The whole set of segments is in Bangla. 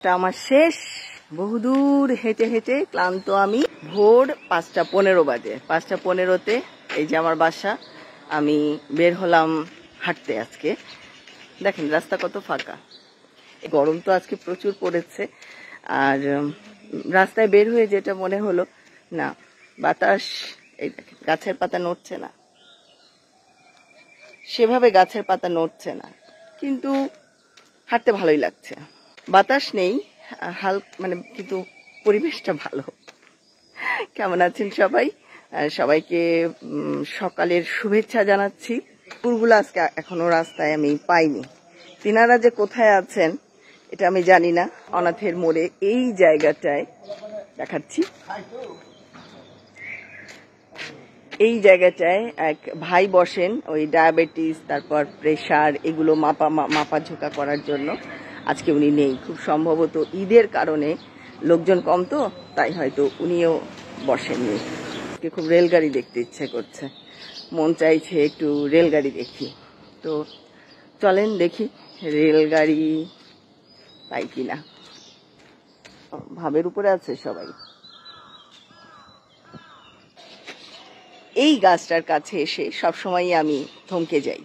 আমার শেষ, বহুদূর হেঁটে হেঁটে ক্লান্ত আমি। ভোর 5:15 বাজে, 5:15-তে এই যে আমার বাসা। আমি বের হলাম হাঁটতে। আজকে দেখেন রাস্তা কত ফাঁকা। গরম তো আজকে প্রচুর পড়েছে। আর রাস্তায় বের হয়ে যেটা মনে হলো, না বাতাস, এই দেখেন গাছের পাতা নড়ছে না, সেভাবে গাছের পাতা নড়ছে না, কিন্তু হাঁটতে ভালোই লাগছে। বাতাস নেই মানে, কিন্তু পরিবেশটা ভালো। কেমন আছেন সবাই? সবাইকে সকালের শুভেচ্ছা জানাচ্ছি। কুকুরগুলো আজকে এখনো রাস্তায় আমি পাইনি। তিনারা যে কোথায় আছেন এটা আমি জানি না। অনাথের মোড়ে এই জায়গাটায় দেখাচ্ছি, এই জায়গাটায় এক ভাই বসেন, ওই ডায়াবেটিস, তারপর প্রেশার, এগুলো মাপাঝোঁকা করার জন্য। আজকে উনি নেই, খুব সম্ভবত ঈদের কারণে লোকজন কম, তো তাই হয়তো উনিও বসেননি। খুব রেলগাড়ি দেখতে ইচ্ছে করছে, মন চাইছে একটু রেলগাড়ি দেখি। তো চলেন দেখি রেলগাড়ি পাই কিনা। ভাবের উপরে আছে সবাই। এই গাছটার কাছে এসে সবসময় আমি থমকে যাই।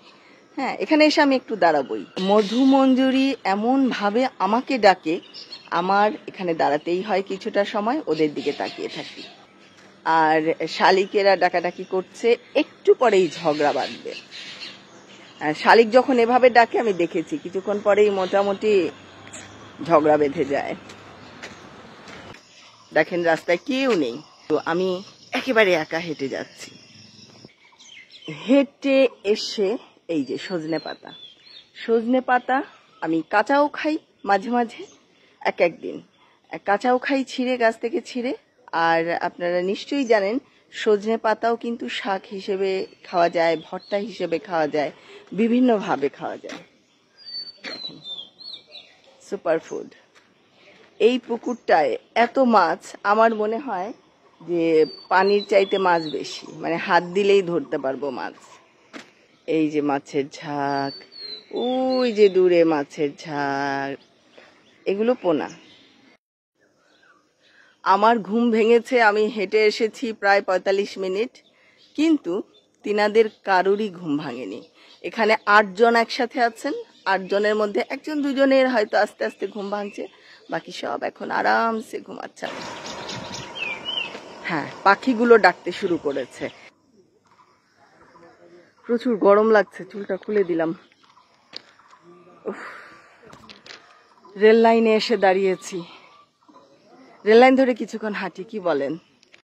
হ্যাঁ, এখানে এসে আমি একটু দাঁড়াবই। মধুমঞ্জুরি এমন ভাবে আমাকে ডাকে, আমার এখানে দাঁড়াতেই হয় কিছুটা সময়, ওদের দিকে তাকিয়ে থাকি। আর শালিকেরা ডাকাডাকি করছে, একটু পরেই ঝগড়া বাঁধবে। শালিক যখন এভাবে ডাকে আমি দেখেছি কিছুক্ষণ পরেই মোটামুটি ঝগড়া বেঁধে যায়। দেখেন রাস্তায় কেউ নেই, তো আমি একেবারে একা হেঁটে যাচ্ছি। হেঁটে এসে এই যে সজনে পাতা আমি কাঁচাও খাই মাঝে মাঝে, একদিন কাঁচাও খাই ছিঁড়ে, গাছ থেকে ছিঁড়ে। আর আপনারা নিশ্চয়ই জানেন সজনে পাতাও কিন্তু শাক হিসেবে খাওয়া যায়, ভর্তা হিসেবে খাওয়া যায়, বিভিন্নভাবে খাওয়া যায়। Super food. এই পুকুরটায় এত মাছ, আমার মনে হয় যে পানির চাইতে মাছ বেশি, মানে হাত দিলেই ধরতে পারবো মাছ। এই যে মাছের ঝাঁক, ওই যে দূরে মাছের ঝাঁক, এগুলো পোনা। আমার ঘুম ভেঙেছে, আমি হেঁটে এসেছি প্রায় 45 মিনিট, কিন্তু তিনাদের কারোরই ঘুম ভাঙেনি। এখানে 8 জন একসাথে আছেন, 8 জনের মধ্যে 1 2 জনের হয়তো আস্তে আস্তে ঘুম ভাঙছে, বাকি সব এখন আরামসে ঘুমাচ্ছে। হ্যাঁ, পাখিগুলো ডাকতে শুরু করেছে। প্রচুর গরম লাগছে, চুলটা খুলে দিলাম। রেল লাইনে এসে দাঁড়িয়েছি, রেল লাইন ধরে কিছুক্ষণ হাঁটি, কি বলেন?